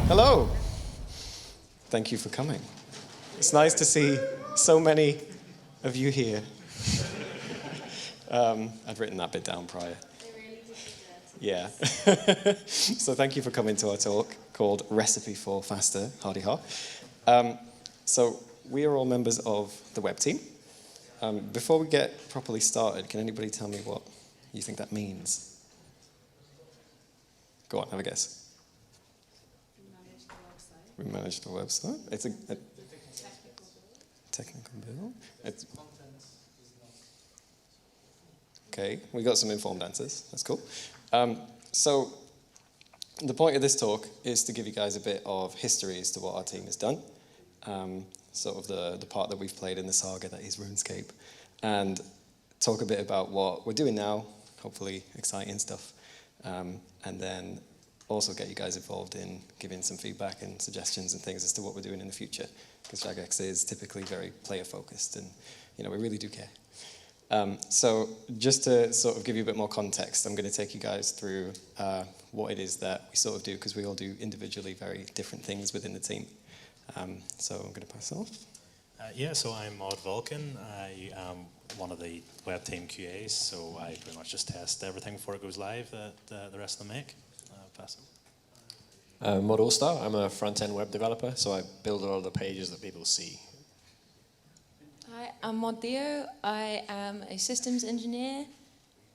Hello. Thank you for coming. It's nice to see so many of you here. I'd written that bit down prior. Yeah. So thank you for coming to our talk called Recipe for Faster Hardy Har. So we are all members of the Web Team. Before we get properly started, can anybody tell me what you think that means? Go on, have a guess. We manage the website. It's a technical build. Okay, we got some informed answers. That's cool. So the point of this talk is to give you guys a bit of history as to what our team has done, sort of the part that we've played in the saga that is RuneScape, and talk a bit about what we're doing now, hopefully exciting stuff, and then also get you guys involved in giving some feedback and suggestions and things as to what we're doing in the future, because Jagex is typically very player-focused, and we really do care. So just to sort of give you a bit more context, I'm going to take you guys through what it is that we sort of do, because we all do individually very different things within the team. So I'm going to pass it off. So I'm Mod Vulcan. I am one of the Web Team QAs, so I pretty much just test everything before it goes live that the rest of them make. Pass it. Mod Allstar. I'm a front-end web developer, so I build a lot of the pages that people see. Hi, I'm Mod Theo. I am a systems engineer,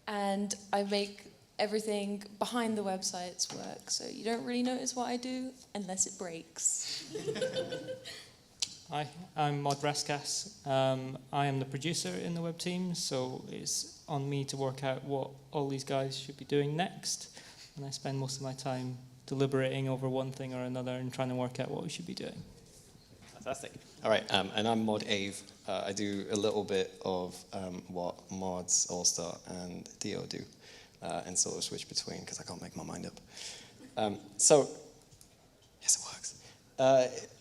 and I make everything behind the websites work, so you don't really notice what I do unless it breaks. Hi, I'm Mod Rascasse. I am the producer in the web team, so it's on me to work out what all these guys should be doing next, and I spend most of my time deliberating over one thing or another and trying to work out what we should be doing. Fantastic. All right, and I'm Mod Ave. I do a little bit of what Mods, Allstar, and Dio do, and sort of switch between, because I can't make my mind up. So, yes, it works.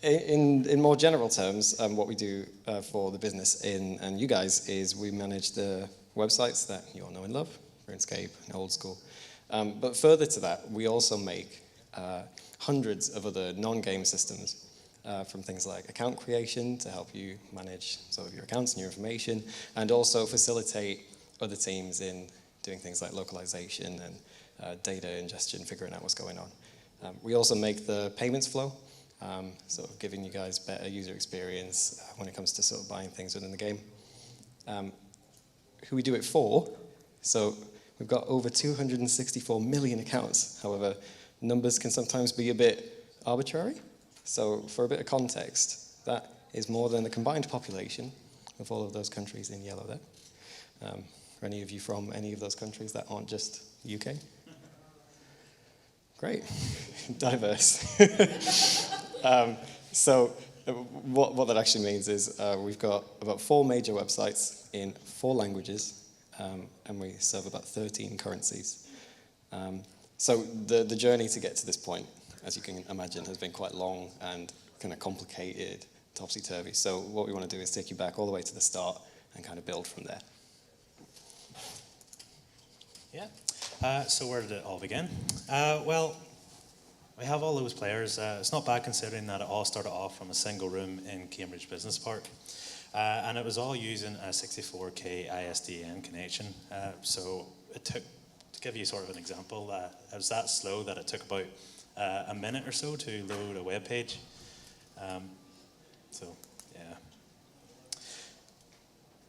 In more general terms, what we do for the business and you guys is we manage the websites that you all know and love, RuneScape and Old School. But further to that, we also make hundreds of other non-game systems, from things like account creation to help you manage sort of your accounts and your information, and also facilitate other teams in doing things like localization and data ingestion, figuring out what's going on. We also make the payments flow, sort of giving you guys better user experience when it comes to sort of buying things within the game. Who we do it for, so we've got over 264 million accounts. However, numbers can sometimes be a bit arbitrary. So for a bit of context, that is more than the combined population of all of those countries in yellow there. Are any of you from any of those countries that aren't just UK? Great. Diverse. So what that actually means is we've got about 4 major websites in 4 languages, and we serve about 13 currencies. So the journey to get to this point, as you can imagine, has been quite long and kind of complicated, topsy-turvy. So what we want to do is take you back all the way to the start and kind of build from there. Yeah. So where did it all begin? Well, we have all those players. It's not bad considering that it all started off from a single room in Cambridge Business Park. And it was all using a 64K ISDN connection. So it took, to give you sort of an example, it was that slow that it took about a minute or so to load a web page. So, yeah.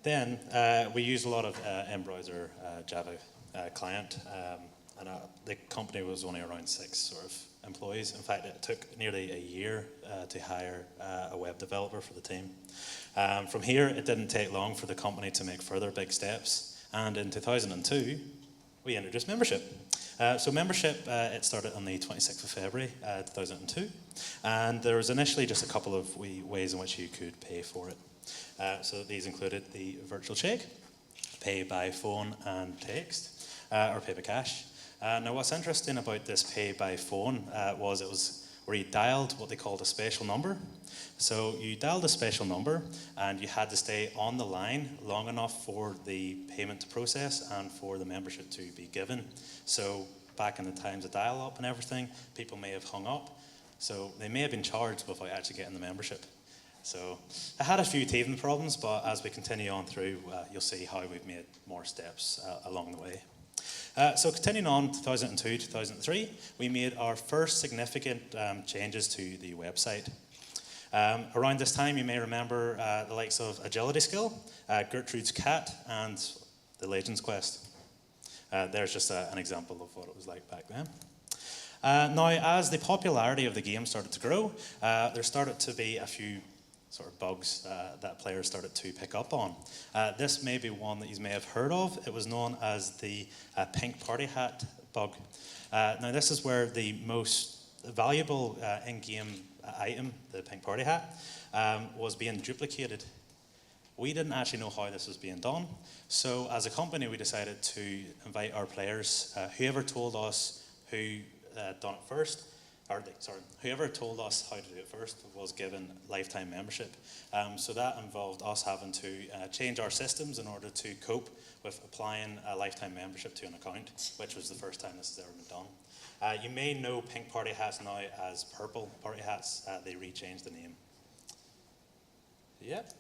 Then we used a lot of in-browser Java client, and the company was only around 6 sort of employees. In fact, it took nearly a year to hire a web developer for the team. From here, it didn't take long for the company to make further big steps, and in 2002, we introduced membership. So membership, it started on the 26th of February 2002, and there was initially just a couple of ways in which you could pay for it. So these included the virtual check, pay by phone and text, or pay by cash. Now what's interesting about this pay by phone was it was where you dialed what they called a special number. So you dialed a special number and you had to stay on the line long enough for the payment to process and for the membership to be given. So back in the times of dial-up and everything, people may have hung up So they may have been charged without actually getting the membership. So I had a few teething problems, but as we continue on through, you'll see how we've made more steps along the way. So continuing on, 2002, 2003, we made our first significant changes to the website. Around this time, you may remember the likes of Agility Skill, Gertrude's Cat, and the Legends Quest. There's just an example of what it was like back then. Now, as the popularity of the game started to grow, there started to be a few sort of bugs that players started to pick up on. This may be one that you may have heard of. It was known as the pink party hat bug. Now, this is where the most valuable in-game item, the pink party hat, was being duplicated. We didn't actually know how this was being done, so as a company we decided to invite our players, whoever told us who done it first, whoever told us how to do it first was given lifetime membership. So that involved us having to change our systems in order to cope with applying a lifetime membership to an account, which was the first time this has ever been done. You may know pink party hats now as purple party hats. They rechanged the name. Yep.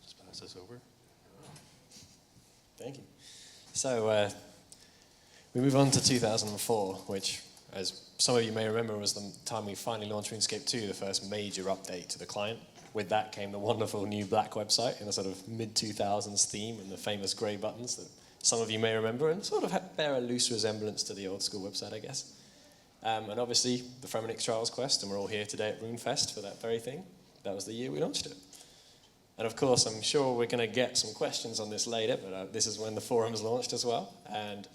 Just pass this over. Thank you. So we move on to 2004, which, as some of you may remember, was the time we finally launched RuneScape 2, the first major update to the client. With that came the wonderful new black website in a sort of mid-2000s theme and the famous grey buttons that some of you may remember and sort of bear a loose resemblance to the old school website, I guess. And obviously, the Fremenix Trials quest, and we're all here today at RuneFest for that very thing. That was the year we launched it. And of course, I'm sure we're going to get some questions on this later, but this is when the forums launched as well. And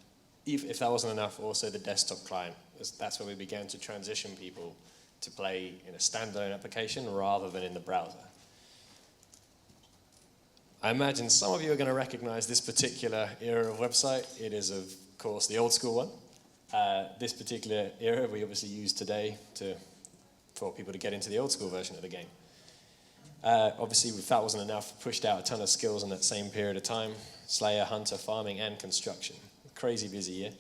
if that wasn't enough, also the desktop client. That's where we began to transition people to play in a standalone application rather than in the browser. I imagine some of you are going to recognize this particular era of website. It is, of course, the old school one. This particular era we obviously use today for people to get into the old school version of the game. Obviously, if that wasn't enough, pushed out a ton of skills in that same period of time. Slayer, Hunter, Farming, and Construction. Crazy busy year.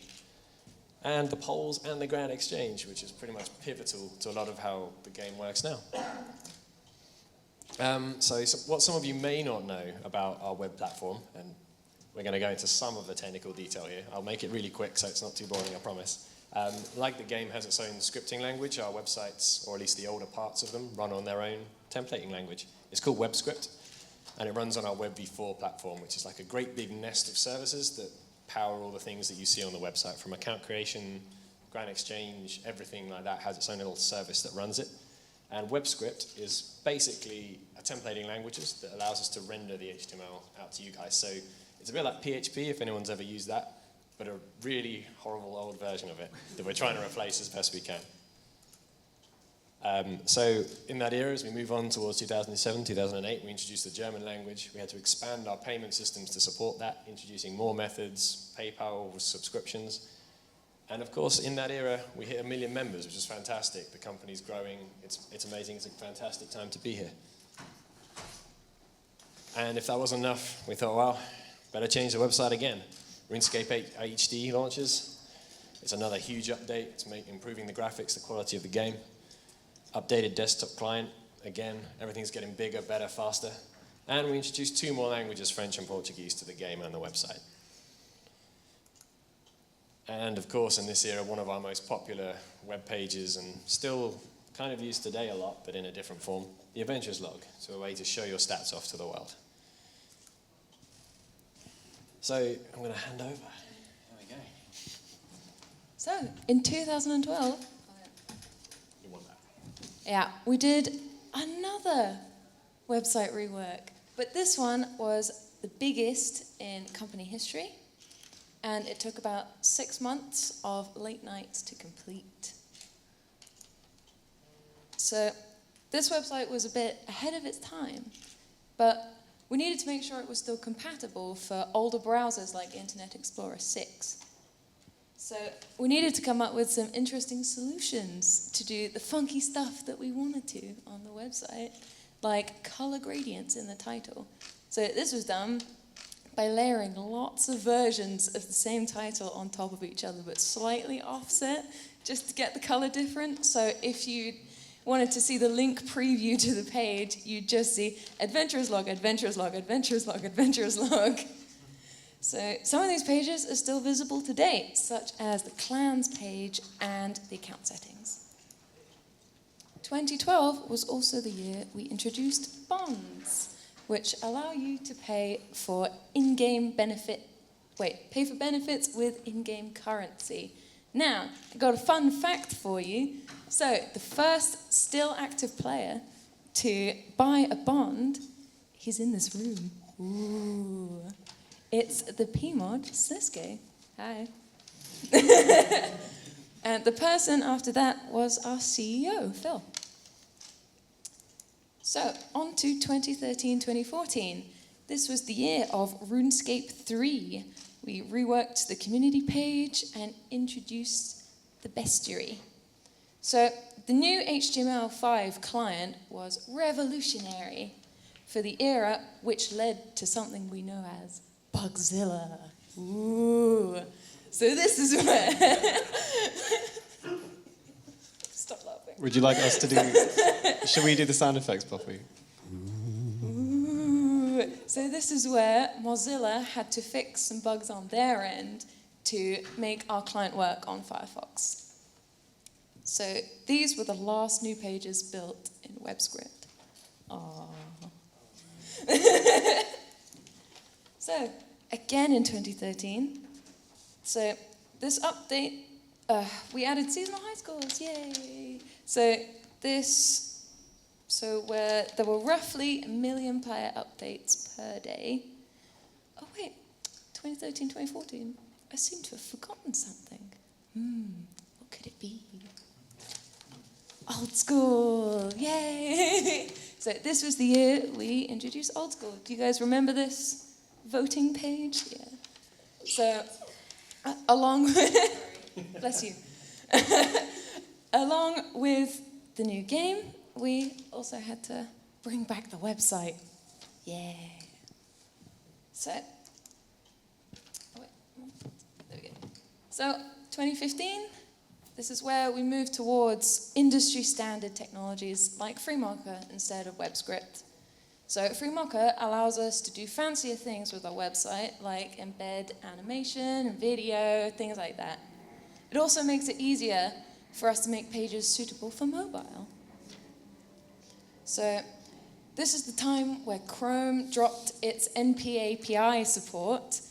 And the polls and the Grand Exchange, which is pretty much pivotal to a lot of how the game works now. So what some of you may not know about our web platform, and we're going to go into some of the technical detail here. I'll make it really quick so it's not too boring, I promise. Like the game has its own scripting language, our websites, or at least the older parts of them, run on their own templating language. It's called WebScript, and it runs on our Web v4 platform, which is like a great big nest of services that power all the things that you see on the website, from account creation, Grand Exchange, everything like that has its own little service that runs it. And WebScript is basically a templating language that allows us to render the HTML out to you guys. So it's a bit like PHP, if anyone's ever used that, but a really horrible old version of it that we're trying to replace as best we can. So in that era, as we move on towards 2007, 2008, we introduced the German language. We had to expand our payment systems to support that, introducing more methods, PayPal, subscriptions. And of course, in that era, we hit 1 million members, which is fantastic. The company's growing. It's amazing. It's a fantastic time to be here. And if that wasn't enough, we thought, well, better change the website again. RuneScape 8 HD launches. It's another huge update. It's improving the graphics, the quality of the game. Updated desktop client. Again, everything's getting bigger, better, faster. And we introduced 2 more languages, French and Portuguese, to the game and the website. And of course, in this era, one of our most popular web pages, and still kind of used today a lot, but in a different form, the Adventures Log. So a way to show your stats off to the world. So I'm going to hand over. There we go. So, in 2012, You want that? yeah, we did another website rework. But this one was the biggest in company history. And it took about 6 months of late nights to complete. So this website was a bit ahead of its time, but we needed to make sure it was still compatible for older browsers like Internet Explorer 6. So we needed to come up with some interesting solutions to do the funky stuff that we wanted to on the website, like color gradients in the title. So this was done by layering lots of versions of the same title on top of each other, but slightly offset, just to get the color different. So if you wanted to see the link preview to the page, you'd just see Adventurers Log, Adventurers Log, Adventurers Log, Adventurers Log. So some of these pages are still visible today, such as the clans page and the account settings. 2012 was also the year we introduced bonds, which allow you to pay for benefits with in-game currency. Now, I got a fun fact for you. So the first still active player to buy a bond, he's in this room. Ooh. It's the PMod, Cisco. Hi. And the person after that was our CEO, Phil. So, on to 2013-2014. This was the year of RuneScape 3. We reworked the community page and introduced the bestiary. So, the new HTML5 client was revolutionary for the era, which led to something we know as Bugzilla. Ooh. So this is where... Stop laughing. Would you like us to do... Should we do the sound effects, Poppy? Ooh. So this is where Mozilla had to fix some bugs on their end to make our client work on Firefox. So these were the last new pages built in WebScript. Aww. So, again in 2013, so this update, we added seasonal high scores, yay! So where there were roughly 1 million player updates per day. Oh wait, 2013, 2014, I seem to have forgotten something. What could it be? Old school, yay! So this was the year we introduced old school. Do you guys remember this voting page? Yeah. So, along with, bless you, along with the new game, we also had to bring back the website. Yeah. So, there we go. So, 2015, this is where we moved towards industry standard technologies like FreeMarker instead of WebScript. So FreeMarker allows us to do fancier things with our website, like embed animation and video, things like that. It also makes it easier for us to make pages suitable for mobile. So this is the time where Chrome dropped its NP API support,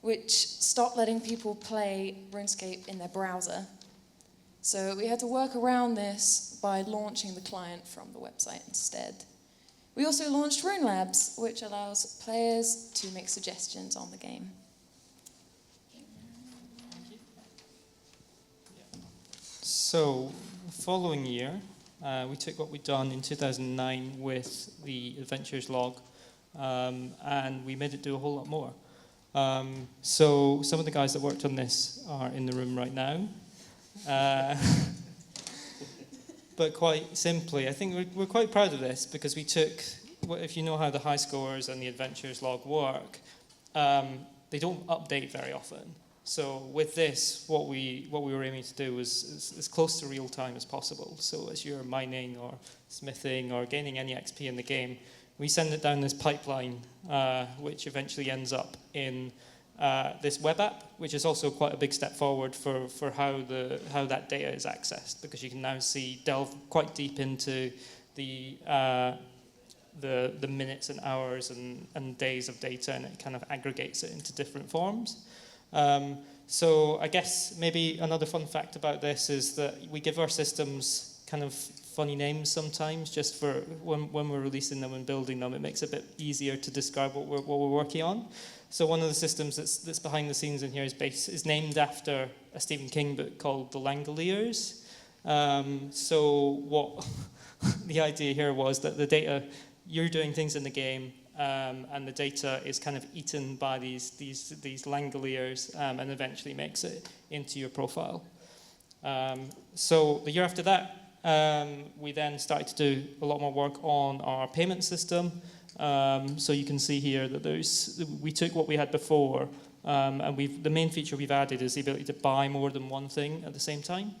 which stopped letting people play RuneScape in their browser. So we had to work around this by launching the client from the website instead. We also launched Runelabs, which allows players to make suggestions on the game. So, the following year, we took what we'd done in 2009 with the Adventures log, and we made it do a whole lot more. So, some of the guys that worked on this are in the room right now. But quite simply, I think we're quite proud of this because we took, if you know how the high scores and the adventures log work, they don't update very often. So with this, what we were aiming to do was as close to real time as possible. So as you're mining or smithing or gaining any XP in the game, we send it down this pipeline, which eventually ends up in this web app, which is also quite a big step forward for how that data is accessed, because you can now delve quite deep into the minutes and hours and days of data, and it kind of aggregates it into different forms. So I guess maybe another fun fact about this is that we give our systems kind of funny names sometimes, just for when we're releasing them and building them. It makes it a bit easier to describe what we're working on. So one of the systems that's behind the scenes in here is named after a Stephen King book called The Langoliers. So what the idea here was that the data, you're doing things in the game, and the data is kind of eaten by these Langoliers, and eventually makes it into your profile. So the year after that, we then started to do a lot more work on our payment system. So you can see here that we took what we had before, and the main feature we've added is the ability to buy more than one thing at the same time.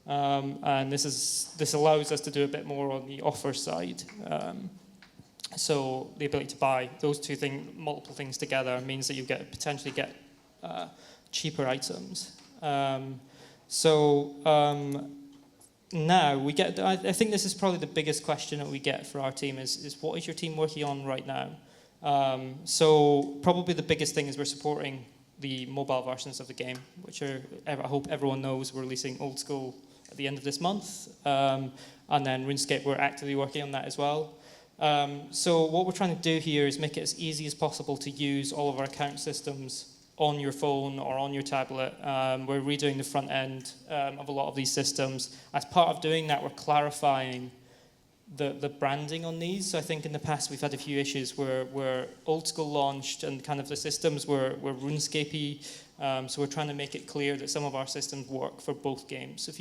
And this allows us to do a bit more on the offer side. So the ability to buy those multiple things together means that you potentially get cheaper items. Now we get. I think this is probably the biggest question that we get for our team is what is your team working on right now? So probably the biggest thing is we're supporting the mobile versions of the game, which I hope everyone knows we're releasing Old School at the end of this month, and then RuneScape we're actively working on that as well. So what we're trying to do here is make it as easy as possible to use all of our account systems on your phone or on your tablet. We're redoing the front end of a lot of these systems. As part of doing that, we're clarifying the branding on these. So I think in the past we've had a few issues where Old School launched and kind of the systems were RuneScape-y. So we're trying to make it clear that some of our systems work for both games. So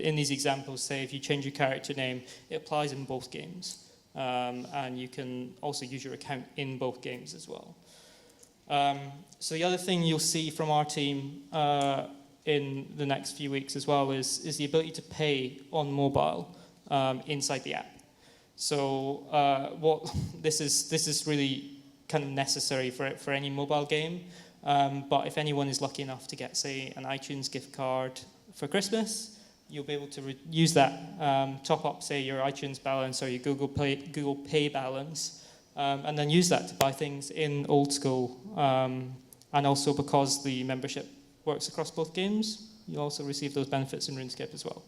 in these examples, say if you change your character name, it applies in both games. And you can also use your account in both games as well. So the other thing you'll see from our team in the next few weeks as well is the ability to pay on mobile inside the app. So this is really kind of necessary for any mobile game. But if anyone is lucky enough to get, say, an iTunes gift card for Christmas, you'll be able to use that, top up, say, your iTunes balance or your Google Pay balance. And then use that to buy things in Old School. And also because the membership works across both games, you also receive those benefits in RuneScape as well.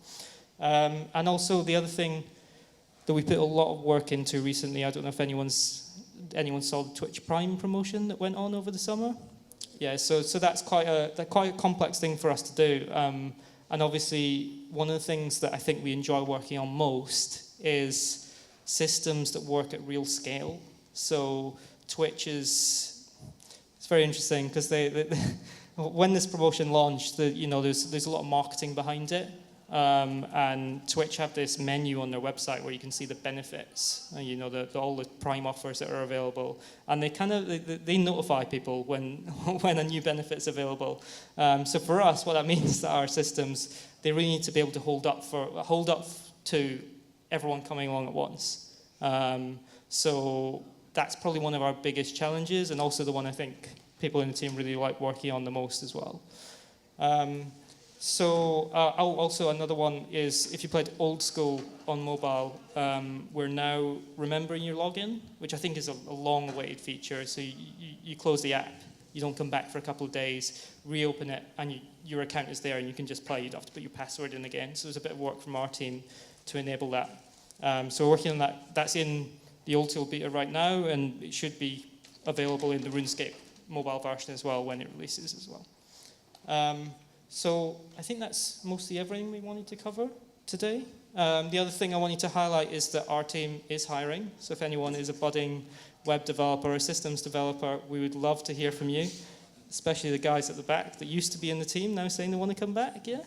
And also the other thing that we put a lot of work into recently, I don't know if anyone saw the Twitch Prime promotion that went on over the summer. Yeah, so that's quite a complex thing for us to do. And obviously one of the things that I think we enjoy working on most is systems that work at real scale. So Twitch it's very interesting because when this promotion launched, there's a lot of marketing behind it, and Twitch have this menu on their website where you can see the benefits, all the Prime offers that are available, and they notify people when a new benefit's available. So for us, what that means is that our systems they really need to be able to hold up to everyone coming along at once. So that's probably one of our biggest challenges, and also the one I think people in the team really like working on the most as well. Also another one is if you played Old School on mobile, we're now remembering your login, which I think is a long-awaited feature. So you close the app, you don't come back for a couple of days, reopen it, and your account is there, and you can just play. You don't have to put your password in again. So there's a bit of work from our team to enable that. So we're working on that. That's in the Old School beta right now, and it should be available in the RuneScape mobile version as well when it releases as well. So I think that's mostly everything we wanted to cover today. The other thing I wanted to highlight is that our team is hiring. So if anyone is a budding web developer or systems developer, we would love to hear from you, especially the guys at the back that used to be in the team now saying they want to come back, yeah?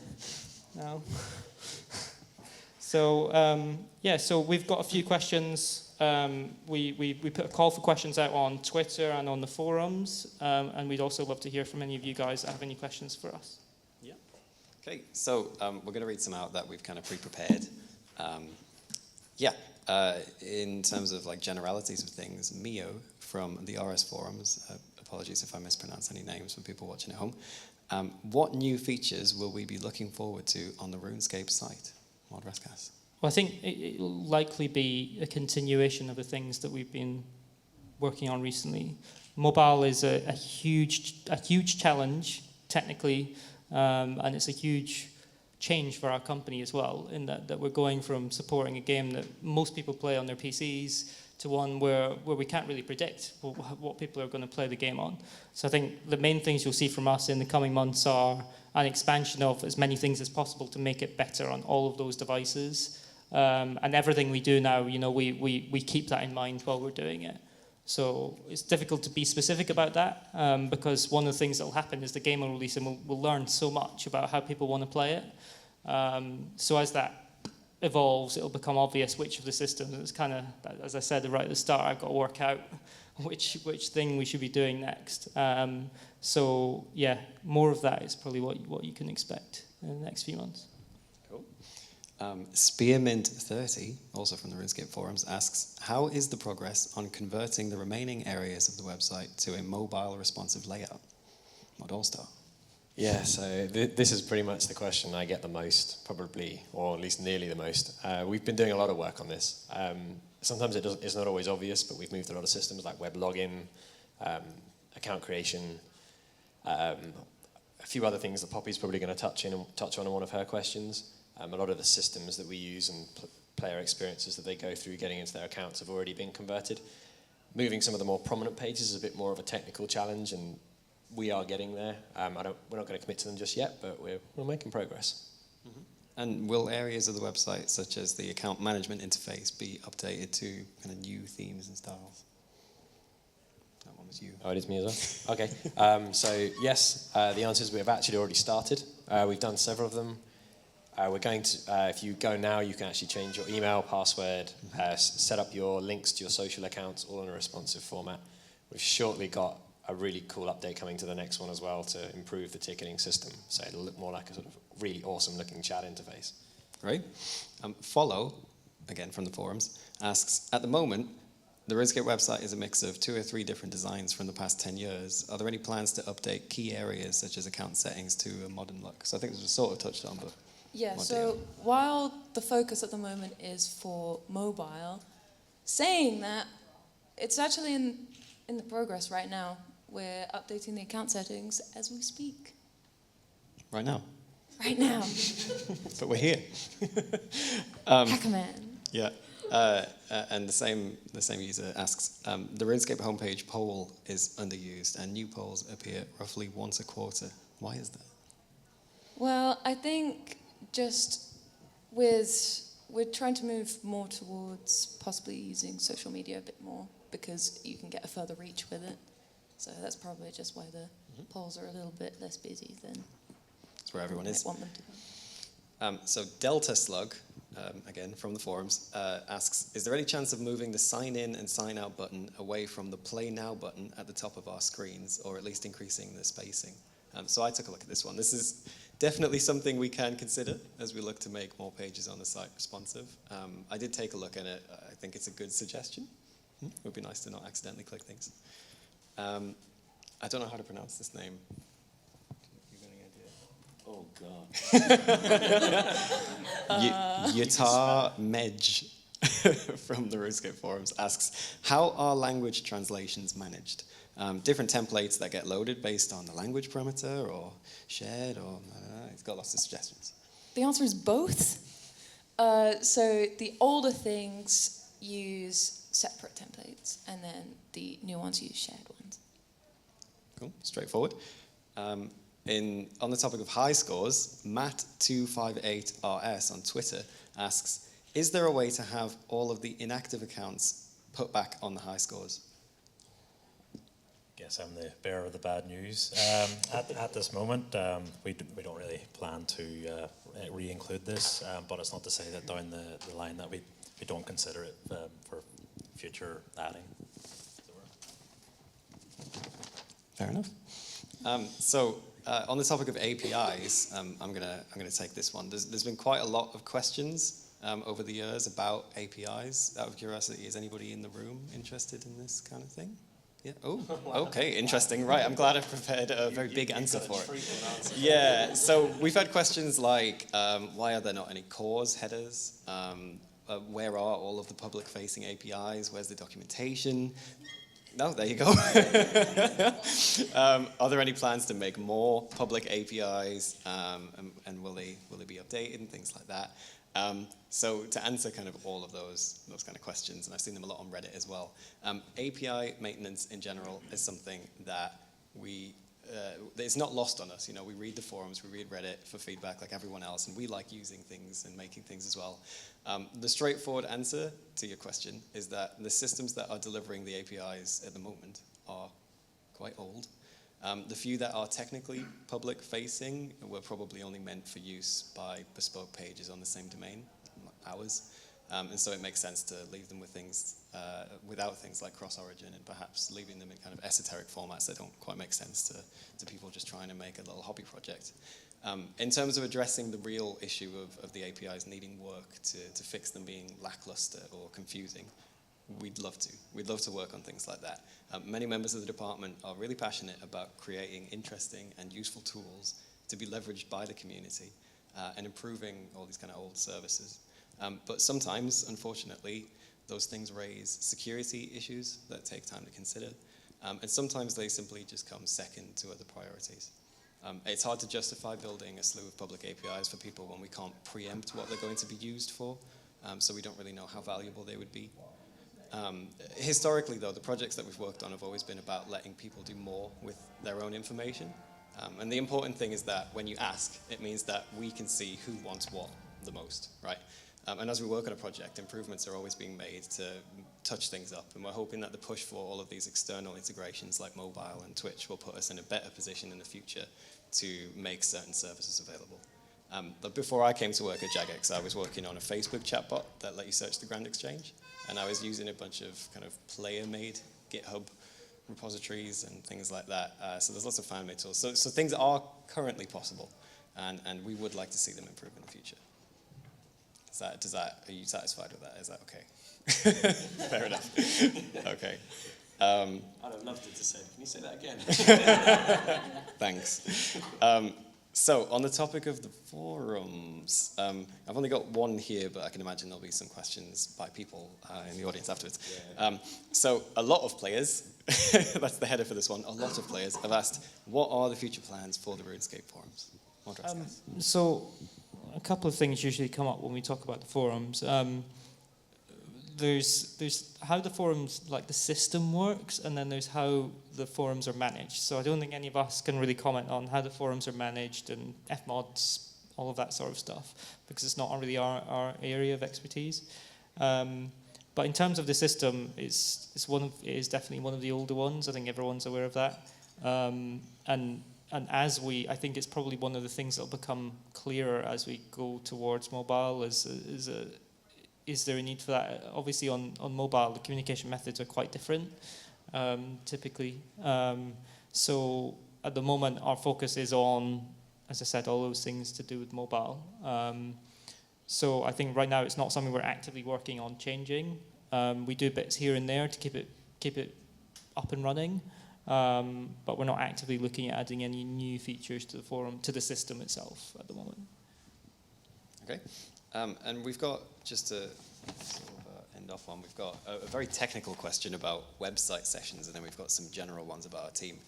No. So we've got a few questions. We put a call for questions out on Twitter and on the forums, and we'd also love to hear from any of you guys that have any questions for us. Yeah. Okay, so we're going to read some out that we've kind of pre-prepared. In terms of like generalities of things, Mio from the RS forums, apologies if I mispronounce any names for people watching at home, what new features will we be looking forward to on the RuneScape site? Mod Rascasse. Well, I think it will likely be a continuation of the things that we've been working on recently. Mobile is a huge challenge technically, and it's a huge change for our company as well, in that we're going from supporting a game that most people play on their PCs to one where we can't really predict what people are going to play the game on. So I think the main things you'll see from us in the coming months are an expansion of as many things as possible to make it better on all of those devices. And everything we do now, we keep that in mind while we're doing it. So it's difficult to be specific about that, because one of the things that will happen is the game will release and we'll learn so much about how people want to play it. So as that evolves, it'll become obvious which of the systems. It's kind of, as I said right at the start, I've got to work out which thing we should be doing next. So yeah, more of that is probably what you can expect in the next few months. Cool. Spearmint30, also from the RuneScape forums, asks, how is the progress on converting the remaining areas of the website to a mobile responsive layout? Mod Allstar. Yeah, so this is pretty much the question I get the most, probably, or at least nearly the most. We've been doing a lot of work on this. Sometimes it's not always obvious, but we've moved a lot of systems like web login, account creation, a few other things that Poppy's probably going to touch on in one of her questions. A lot of the systems that we use and player experiences that they go through getting into their accounts have already been converted. Moving some of the more prominent pages is a bit more of a technical challenge, and we are getting there. We're not going to commit to them just yet, but we're making progress. Mm-hmm. And will areas of the website, such as the account management interface, be updated to kind of new themes and styles? That one was you. Oh, it is me as well? Okay. So yes, the answer is we've actually already started. We've done several of them. We're going to, if you go now, you can actually change your email, password, set up your links to your social accounts, all in a responsive format. We've shortly got a really cool update coming to the next one as well to improve the ticketing system, so it'll look more like a sort of really awesome looking chat interface. Great. Follow, again from the forums, asks, at the moment, the RuneScape website is a mix of 2 or 3 different designs from the past 10 years. Are there any plans to update key areas such as account settings to a modern look? So I think this was sort of touched on, but... Yeah, so while the focus at the moment is for mobile, saying that, it's actually in the progress right now. We're updating the account settings as we speak. Right now? Right now. But we're here. Hackerman. Yeah. And the same user asks, the RuneScape homepage poll is underused and new polls appear roughly once a quarter. Why is that? Well, I think just we're trying to move more towards possibly using social media a bit more because you can get a further reach with it. So that's probably just why the polls are a little bit less busy than that's where everyone is. Want them to go. So Delta Slug, again from the forums, asks, is there any chance of moving the sign in and sign out button away from the play now button at the top of our screens, or at least increasing the spacing? So I took a look at this one. This is definitely something we can consider as we look to make more pages on the site responsive. I did take a look at it. I think it's a good suggestion. It would be nice to not accidentally click things. I don't know how to pronounce this name. Oh, God. Yutar Medj from the RuneScape forums asks, how are language translations managed? Different templates that get loaded based on the language parameter or shared, or it's got lots of suggestions. The answer is both. So the older things use separate templates, and then the new ones use shared ones. Cool, straightforward. On the topic of high scores, Matt258RS on Twitter asks, is there a way to have all of the inactive accounts put back on the high scores? Guess I'm the bearer of the bad news. At this moment, we don't really plan to re-include this, but it's not to say that down the line that we don't consider it for future adding. Fair enough. On the topic of APIs, I'm gonna take this one. There's been quite a lot of questions over the years about APIs. Out of curiosity, is anybody in the room interested in this kind of thing? Yeah. Oh, okay, interesting. Right, I'm glad I've prepared a very big answer for it. Yeah. So we've had questions like, why are there not any cores headers? Where are all of the public-facing APIs? Where's the documentation? No, there you go. Are there any plans to make more public APIs, and will they be updated and things like that? So to answer kind of all of those kind of questions, and I've seen them a lot on Reddit as well, API maintenance in general is something that it's not lost on us. You know, we read the forums, we read Reddit for feedback like everyone else, and we like using things and making things as well. The straightforward answer to your question is that the systems that are delivering the APIs at the moment are quite old. The few that are technically public-facing were probably only meant for use by bespoke pages on the same domain. hours. And so it makes sense to leave them with things, without things like cross-origin, and perhaps leaving them in kind of esoteric formats that don't quite make sense to people just trying to make a little hobby project. In terms of addressing the real issue of the APIs needing work to fix them being lackluster or confusing, we'd love to. We'd love to work on things like that. Many members of the department are really passionate about creating interesting and useful tools to be leveraged by the community and improving all these kind of old services. But sometimes, unfortunately, those things raise security issues that take time to consider. And sometimes they simply just come second to other priorities. It's hard to justify building a slew of public APIs for people when we can't preempt what they're going to be used for, so we don't really know how valuable they would be. Historically, though, the projects that we've worked on have always been about letting people do more with their own information. And the important thing is that when you ask, it means that we can see who wants what the most, right? And as we work on a project, improvements are always being made to touch things up. And we're hoping that the push for all of these external integrations like mobile and Twitch will put us in a better position in the future to make certain services available. But before I came to work at Jagex, I was working on a Facebook chatbot that let you search the Grand Exchange. And I was using a bunch of kind of player-made GitHub repositories and things like that. So there's lots of fan-made tools. So things are currently possible, and we would like to see them improve in the future. Are you satisfied with that? Is that okay? Fair enough. Okay. I'd have loved it to say. Can you say that again? Thanks. So on the topic of the forums, I've only got one here, but I can imagine there'll be some questions by people in the audience afterwards. Yeah. So a lot of players, that's the header for this one, a lot of players have asked, what are the future plans for the RuneScape forums? So a couple of things usually come up when we talk about the forums. There's how the forums, like the system works, and then there's how the forums are managed. So I don't think any of us can really comment on how the forums are managed and fmods, all of that sort of stuff, because it's not really our area of expertise. But in terms of the system, it is definitely one of the older ones. I think everyone's aware of that. And I think it's probably one of the things that will become clearer as we go towards mobile. Is there a need for that? Obviously, on mobile, the communication methods are quite different, typically. So at the moment, our focus is on, as I said, all those things to do with mobile. So I think right now it's not something we're actively working on changing. We do bits here and there to keep it up and running. But we're not actively looking at adding any new features to the forum, to the system itself at the moment. Okay. And we've got, just to sort of end off on, we've got a very technical question about website sessions, and then we've got some general ones about our team.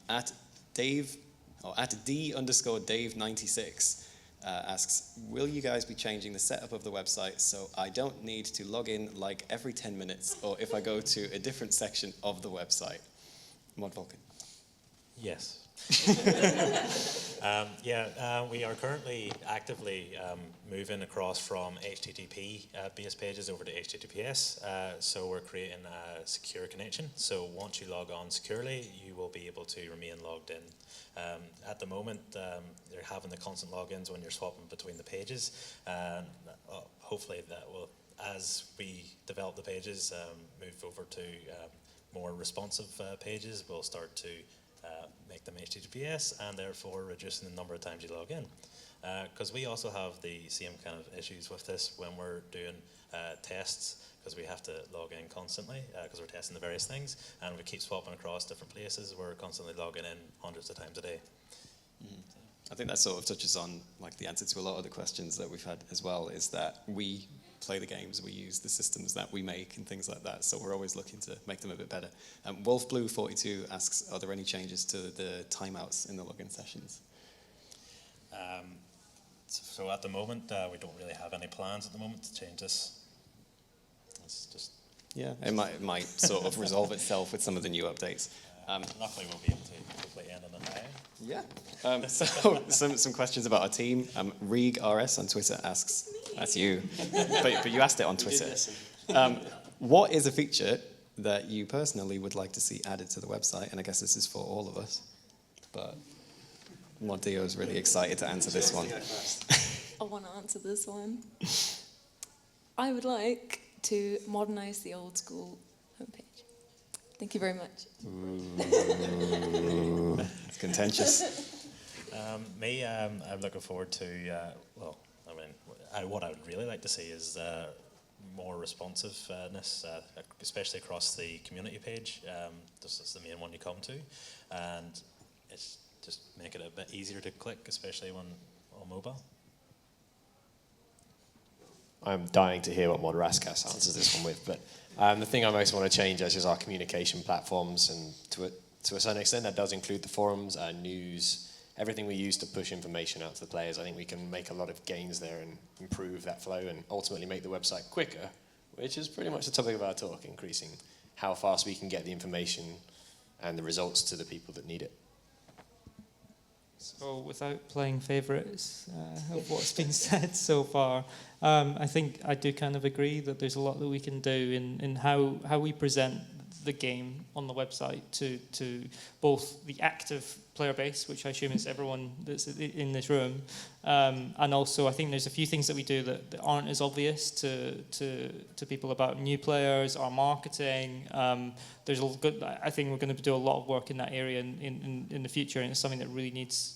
At D_Dave96 asks, will you guys be changing the setup of the website so I don't need to log in like every 10 minutes, or if I go to a different section of the website? Mod Vulcan. Yes. We are currently actively moving across from HTTP based pages over to HTTPS. So we're creating a secure connection. So once you log on securely, you will be able to remain logged in. At the moment, you're having the constant logins when you're swapping between the pages. Hopefully that will, as we develop the pages, move over to more responsive pages, we'll start to make them HTTPS, and therefore reducing the number of times you log in. Because we also have the same kind of issues with this when we're doing tests, because we have to log in constantly, because we're testing the various things, and we keep swapping across different places. We're constantly logging in hundreds of times a day. Mm-hmm. I think that sort of touches on like the answer to a lot of the questions that we've had as well, is that we play the games, we use the systems that we make and things like that, so we're always looking to make them a bit better. WolfBlue42 asks, are there any changes to the timeouts in the login sessions? So at the moment, we don't really have any plans at the moment to change this. It's just... Yeah, it might sort of resolve itself with some of the new updates. Luckily, we'll be able to hopefully end on a high. Yeah. So some questions about our team. RegRS on Twitter asks, that's you, but you asked it on Twitter. What is a feature that you personally would like to see added to the website? And I guess this is for all of us, but Modio is really excited to answer this one. I want to answer this one. I would like to modernize the old school homepage. Thank you very much. It's contentious. I'm looking forward to, what I would really like to see is more responsiveness, especially across the community page. This is the main one you come to, and it's just make it a bit easier to click, especially when on mobile. I'm dying to hear what Mod Rascasse answers this one with, but the thing I most want to change is our communication platforms, and to a certain extent that does include the forums, news, everything we use to push information out to the players. I think we can make a lot of gains there and improve that flow and ultimately make the website quicker, which is pretty much the topic of our talk, increasing how fast we can get the information and the results to the people that need it. So without playing favourites of what's been said so far, I think I do kind of agree that there's a lot that we can do in how we present the game on the website to both the active player base, which I assume is everyone that's in this room, and also I think there's a few things that we do that aren't as obvious to people about new players, our marketing. There's a good. I think we're going to do a lot of work in that area in the future, and it's something that really needs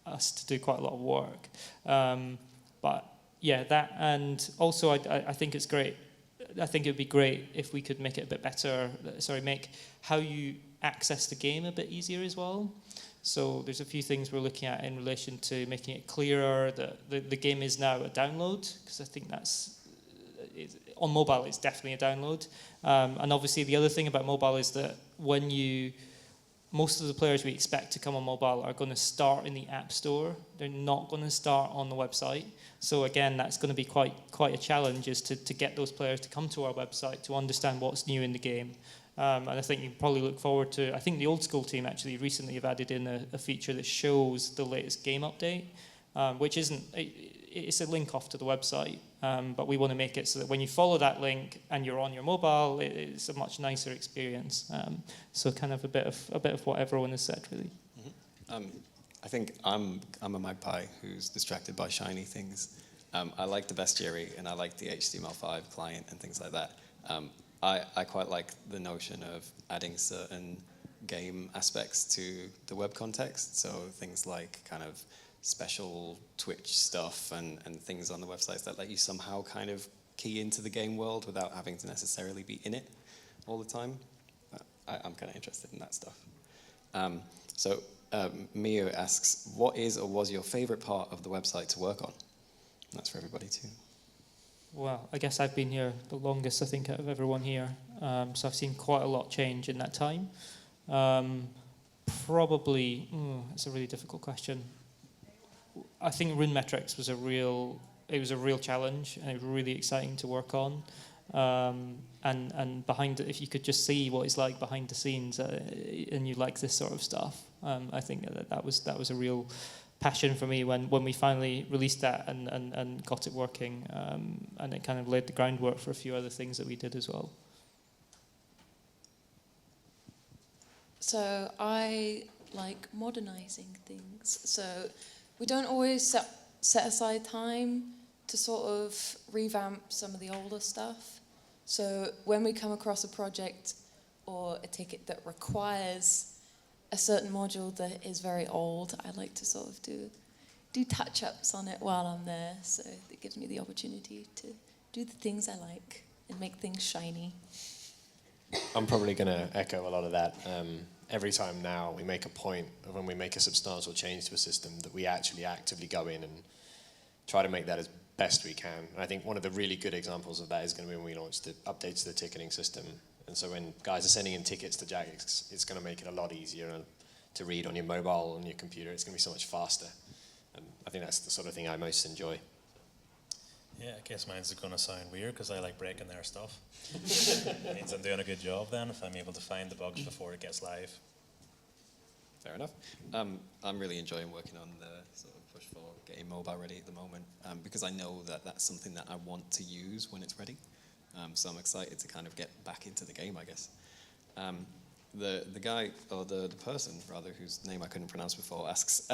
us to do quite a lot of work. But yeah, that, and also I think it's great. I think it would be great if we could make it a bit better. Make how you access the game a bit easier as well. So there's a few things we're looking at in relation to making it clearer that the game is now a download, because I think on mobile it's definitely a download. And obviously the other thing about mobile is that most of the players we expect to come on mobile are going to start in the App Store. They're not going to start on the website. So again, that's going to be quite a challenge, is to get those players to come to our website to understand what's new in the game. And I think you can probably look forward to, I think the old school team actually recently have added in a feature that shows the latest game update, which it's a link off to the website, but we want to make it so that when you follow that link and you're on your mobile, it's a much nicer experience. So kind of a bit of what everyone has said, really. Mm-hmm. I think I'm a magpie who's distracted by shiny things. I like the bestiary and I like the HTML5 client and things like that. I quite like the notion of adding certain game aspects to the web context. So things like kind of special Twitch stuff and things on the websites that let you somehow kind of key into the game world without having to necessarily be in it all the time. I'm kind of interested in that stuff. So Mio asks, what is or was your favorite part of the website to work on? And that's for everybody too. Well, I guess I've been here the longest, I think, out of everyone here. So I've seen quite a lot change in that time. Probably, it's a really difficult question. I think Rune Metrics was a real challenge, and it was really exciting to work on. And behind it, if you could just see what it's like behind the scenes, and you like this sort of stuff, I think that was a real passion for me when we finally released that and got it working, and it kind of laid the groundwork for a few other things that we did as well. So I like modernizing things. So we don't always set aside time to sort of revamp some of the older stuff. So when we come across a project or a ticket that requires a certain module that is very old, I like to sort of do touch-ups on it while I'm there. So it gives me the opportunity to do the things I like and make things shiny. I'm probably going to echo a lot of that. Every time now we make a point of when we make a substantial change to a system that we actually actively go in and try to make that as best we can. And I think one of the really good examples of that is going to be when we launch the updates to the ticketing system. And so when guys are sending in tickets to Jagex, it's going to make it a lot easier to read on your mobile, on your computer. It's going to be so much faster. And I think that's the sort of thing I most enjoy. Yeah, I guess mine's going to sound weird because I like breaking their stuff. It means I'm doing a good job then if I'm able to find the bugs before it gets live. Fair enough. I'm really enjoying working on the sort of push for getting mobile ready at the moment, because I know that that's something that I want to use when it's ready. So I'm excited to kind of get back into the game, I guess. the guy, or the person rather, whose name I couldn't pronounce before, asks,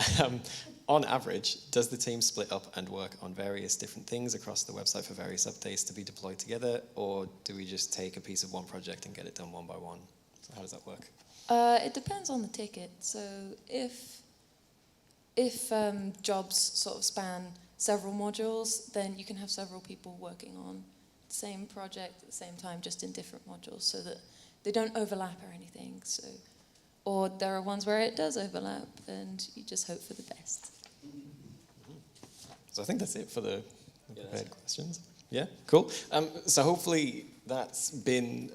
on average, does the team split up and work on various different things across the website for various updates to be deployed together, or do we just take a piece of one project and get it done one by one? So how does that work? It depends on the ticket. So if jobs sort of span several modules, then you can have several people working on the same project at the same time, just in different modules, so that they don't overlap or anything. So, or there are ones where it does overlap, and you just hope for the best. So I think that's it for the prepared questions. Yeah, cool. So hopefully that's been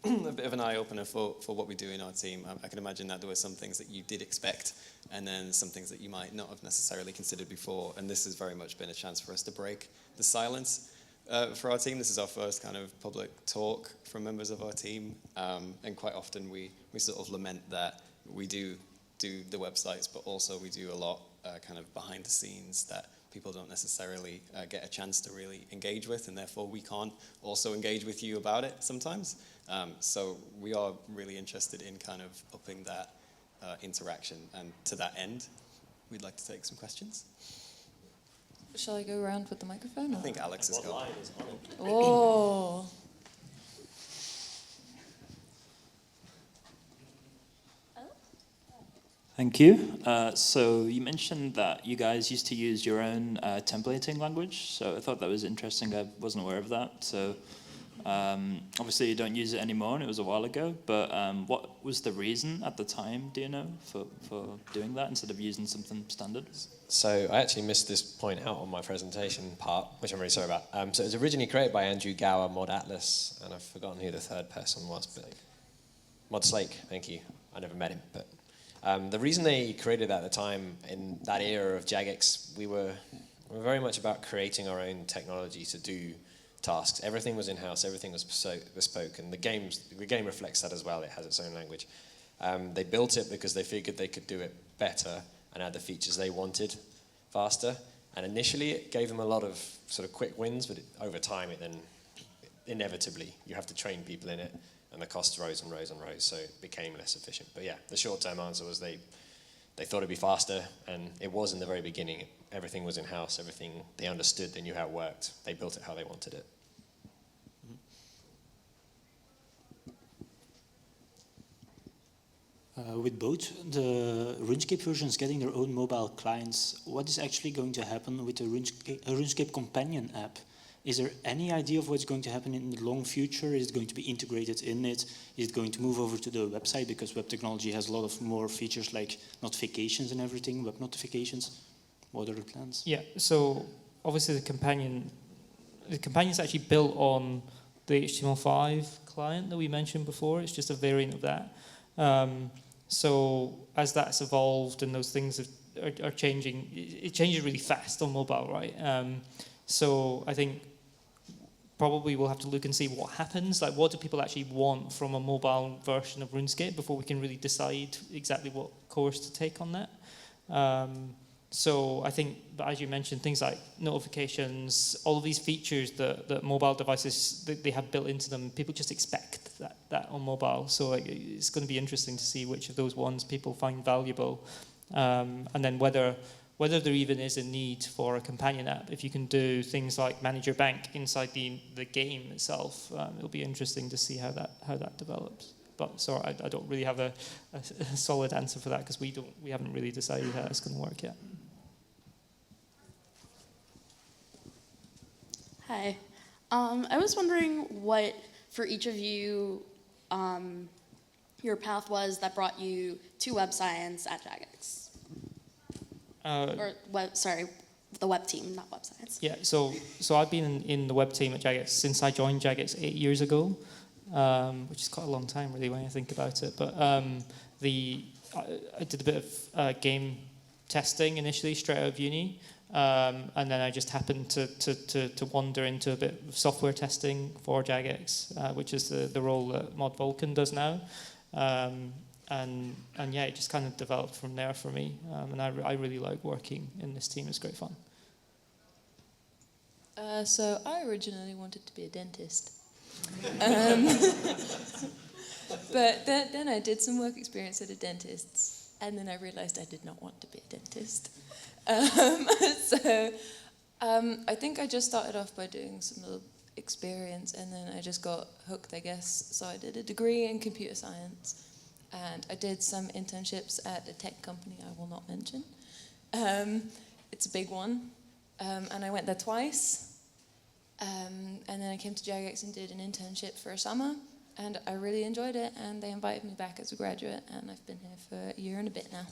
a bit of an eye-opener for what we do in our team. I can imagine that there were some things that you did expect, and then some things that you might not have necessarily considered before. And this has very much been a chance for us to break the silence for our team. This is our first kind of public talk from members of our team. And quite often we sort of lament that we do the websites, but also we do a lot kind of behind the scenes that people don't necessarily get a chance to really engage with, and therefore we can't also engage with you about it sometimes. So we are really interested in kind of upping that interaction, and to that end, we'd like to take some questions. Shall I go around with the microphone? I think Alex has got it. Oh. Thank you. So you mentioned that you guys used to use your own templating language. So I thought that was interesting. I wasn't aware of that. So obviously you don't use it anymore, and it was a while ago. But what was the reason at the time, do you know, for doing that instead of using something standard? So I actually missed this point out on my presentation part, which I'm really sorry about. So it was originally created by Andrew Gower, Mod Atlas, and I've forgotten who the third person was. But Mod Slake, thank you. I never met him, but the reason they created that at the time, in that era of Jagex, we were very much about creating our own technology to do tasks. Everything was in-house, everything was bespoke, and the game reflects that as well. It has its own language. They built it because they figured they could do it better and add the features they wanted faster. And initially it gave them a lot of sort of quick wins, but over time it then, inevitably, you have to train people in it, and the costs rose and rose and rose, so it became less efficient. But yeah, the short-term answer was they thought it'd be faster, and it was in the very beginning. Everything was in-house, everything they understood, they knew how it worked. They built it how they wanted it. With both the RuneScape versions getting their own mobile clients, what is actually going to happen with the RuneScape companion app? Is there any idea of what's going to happen in the long future? Is it going to be integrated in it? Is it going to move over to the website, because web technology has a lot of more features like notifications and everything, web notifications? What are the plans? Yeah, so obviously the companion is actually built on the HTML5 client that we mentioned before. It's just a variant of that. So as that's evolved and those things are changing, it changes really fast on mobile, right? So I think probably we'll have to look and see what happens. Like, what do people actually want from a mobile version of RuneScape before we can really decide exactly what course to take on that. So I think, but as you mentioned, things like notifications, all of these features that mobile devices, they have built into them, people just expect that on mobile. So it's going to be interesting to see which of those ones people find valuable, and then whether there even is a need for a companion app. If you can do things like manage your bank inside the game itself, it'll be interesting to see how that develops. But sorry, I don't really have a solid answer for that, because we haven't really decided how it's going to work yet. Hi. I was wondering what, for each of you, your path was that brought you to web science at Jagex. The web team, not web science. Yeah, so I've been in the web team at Jagex since I joined Jagex 8 years ago, which is quite a long time, really, when you think about it. But I did a bit of game testing initially, straight out of uni. And then I just happened to wander into a bit of software testing for Jagex, which is the role that Mod Vulcan does now. And yeah, it just kind of developed from there for me. And I really like working in this team. It's great fun. So I originally wanted to be a dentist. But then I did some work experience at a dentist's, and then I realized I did not want to be a dentist. So I think I just started off by doing some little experience, and then I just got hooked, I guess. So I did a degree in computer science, and I did some internships at a tech company I will not mention. It's a big one, and I went there twice. And then I came to Jagex and did an internship for a summer, and I really enjoyed it, and they invited me back as a graduate, and I've been here for a year and a bit now.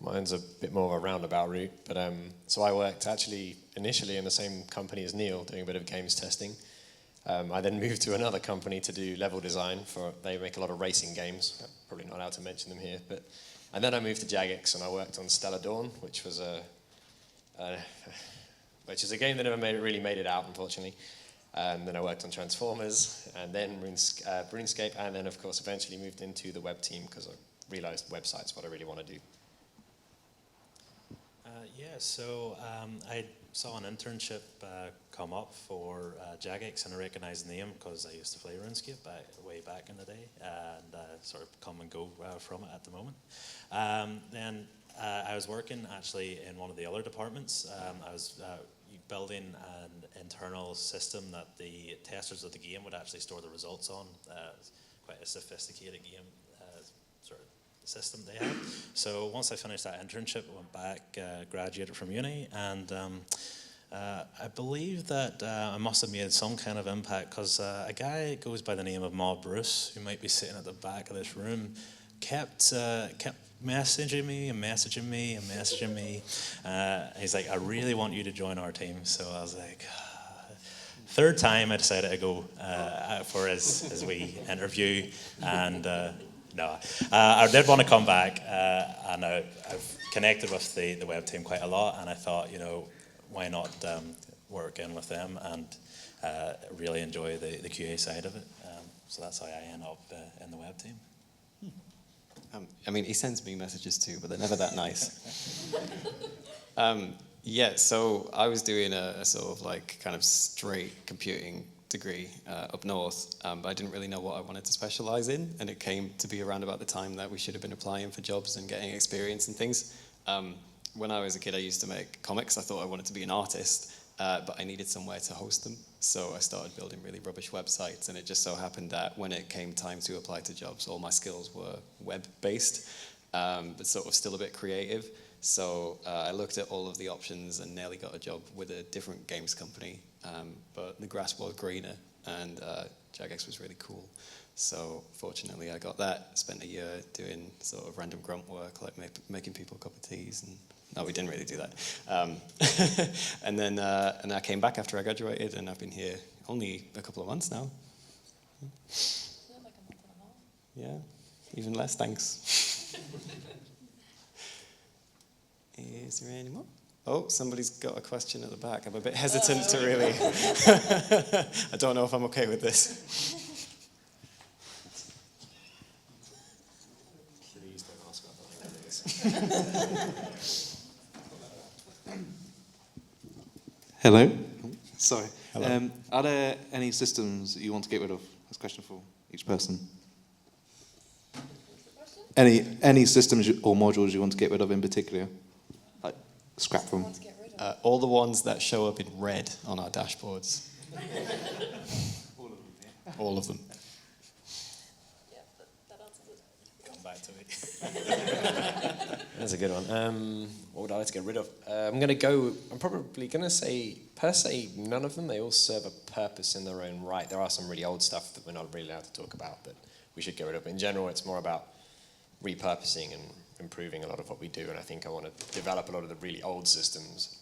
Mine's a bit more of a roundabout route, but so I worked actually initially in the same company as Neil, doing a bit of games testing. I then moved to another company to do level design they make a lot of racing games. I'm probably not allowed to mention them here, and then I moved to Jagex and I worked on Stellar Dawn, which is a game that never really made it out, unfortunately. Then I worked on Transformers, and then RuneScape, and then of course eventually moved into the web team because I realized websites what I really want to do. So I saw an internship come up for Jagex, and I recognized the name because I used to play RuneScape way back in the day, and sort of come and go from it at the moment. Then I was working actually in one of the other departments. I was building an internal system that the testers of the game would actually store the results on. It's quite a sophisticated game sort of system they have. So once I finished that internship, I went back, graduated from uni, and I believe that I must have made some kind of impact because a guy goes by the name of Mob Bruce, who might be sitting at the back of this room, kept messaging me and messaging me and messaging me. He's like, I really want you to join our team. So I was like, third time I decided to go for his wee interview, and no, I did want to come back, and I've connected with the web team quite a lot, and I thought, why not work in with them and really enjoy the QA side of it. So that's how I end up in the web team. I mean, he sends me messages too, but they're never that nice. So I was doing a sort of like kind of straight computing degree up north, but I didn't really know what I wanted to specialize in, and it came to be around about the time that we should have been applying for jobs and getting experience and things. When I was a kid, I used to make comics. I thought I wanted to be an artist, but I needed somewhere to host them. So I started building really rubbish websites, and it just so happened that when it came time to apply to jobs, all my skills were web-based, but sort of still a bit creative. So I looked at all of the options and nearly got a job with a different games company, but the grass was greener, and Jagex was really cool. So fortunately I got that, spent a year doing sort of random grunt work, like making people a cup of teas, and no, we didn't really do that. And then I came back after I graduated, and I've been here only a couple of months now. Like a month and a half. Yeah, even less, thanks. Is there any more? Oh, somebody's got a question at the back. I'm a bit hesitant to really... I don't know if I'm okay with this. Please don't ask about that. Hello. Sorry. Hello. Are there any systems you want to get rid of? That's a question for each person. Any systems or modules you want to get rid of in particular? Like scrap them? All the ones that show up in red on our dashboards. All of them. Yeah, that answers it. Come back to me. That's a good one. What would I like to get rid of? I'm probably going to say, per se, none of them. They all serve a purpose in their own right. There are some really old stuff that we're not really allowed to talk about, but we should get rid of. In general, it's more about repurposing and improving a lot of what we do, and I think I want to develop a lot of the really old systems.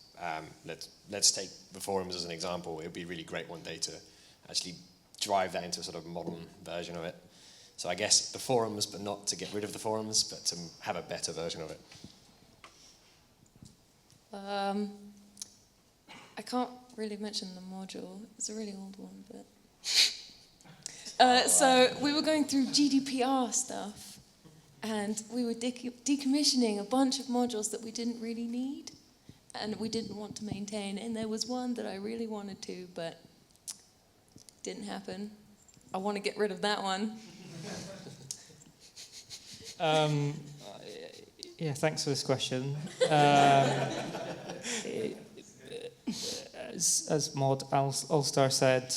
Let's take the forums as an example. It would be really great one day to actually drive that into a sort of modern version of it. So I guess the forums, but not to get rid of the forums, but to have a better version of it. I can't really mention the module. It's a really old one, but... So we were going through GDPR stuff, and we were decommissioning a bunch of modules that we didn't really need, and we didn't want to maintain. And there was one that I really wanted to, but didn't happen. I want to get rid of that one. Yeah, thanks for this question. As Mod Allstar said,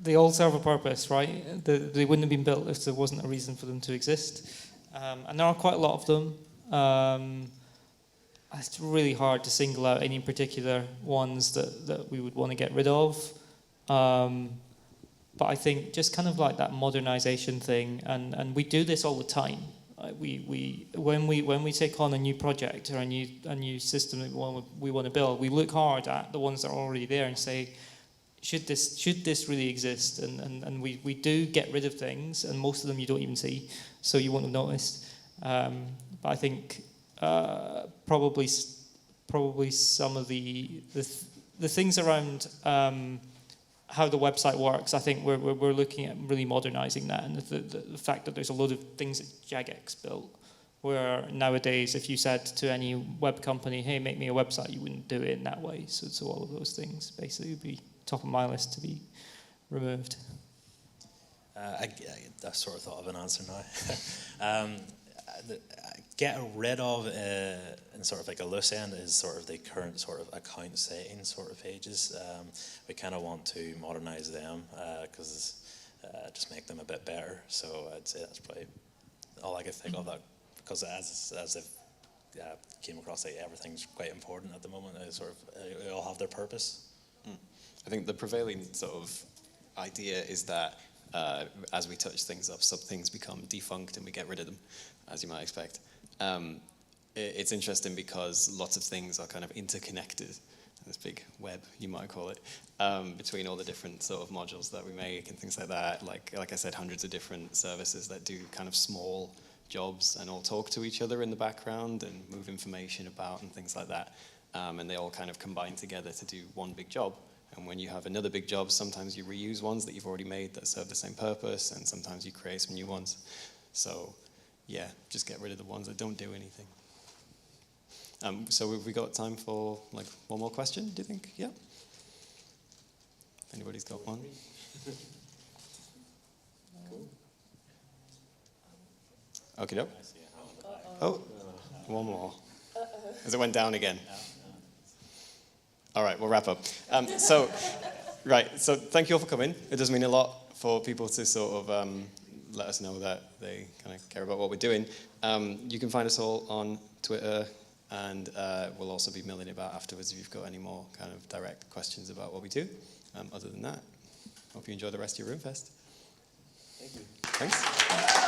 they all serve a purpose, right? They wouldn't have been built if there wasn't a reason for them to exist. And there are quite a lot of them. It's really hard to single out any particular ones that we would want to get rid of. But I think just kind of like that modernization thing, and we do this all the time. When we take on a new project or a new system that we want to build, we look hard at the ones that are already there and say, should this really exist? And we do get rid of things, and most of them you don't even see, so you won't have noticed. But I think probably some of the things around how the website works, I think we're looking at really modernizing that, and the fact that there's a lot of things that Jagex built, where nowadays if you said to any web company, hey, make me a website, you wouldn't do it in that way. So all of those things basically would be top of my list to be removed. I sort of thought of an answer now. Get rid of, in sort of like a loose end, is sort of the current sort of account setting sort of pages. We kind of want to modernize them because just make them a bit better. So I'd say that's probably all I could think of, that, because as if came across, like, everything's quite important at the moment. They all have their purpose. I think the prevailing sort of idea is that as we touch things up, some things become defunct and we get rid of them, as you might expect. It's interesting because lots of things are kind of interconnected, this big web, you might call it, between all the different sort of modules that we make and things like that. Like I said, hundreds of different services that do kind of small jobs and all talk to each other in the background and move information about and things like that. And they all kind of combine together to do one big job. And when you have another big job, sometimes you reuse ones that you've already made that serve the same purpose, and sometimes you create some new ones. So yeah, just get rid of the ones that don't do anything. So have we got time for like one more question, do you think? Yeah? Anybody's got one? Okay, doke. Oh, one more. As it went down again. All right, we'll wrap up. So thank you all for coming. It does mean a lot for people to sort of let us know that they kind of care about what we're doing. You can find us all on Twitter, and we'll also be milling about afterwards if you've got any more kind of direct questions about what we do. Other than that, hope you enjoy the rest of your RuneFest. Thank you. Thanks.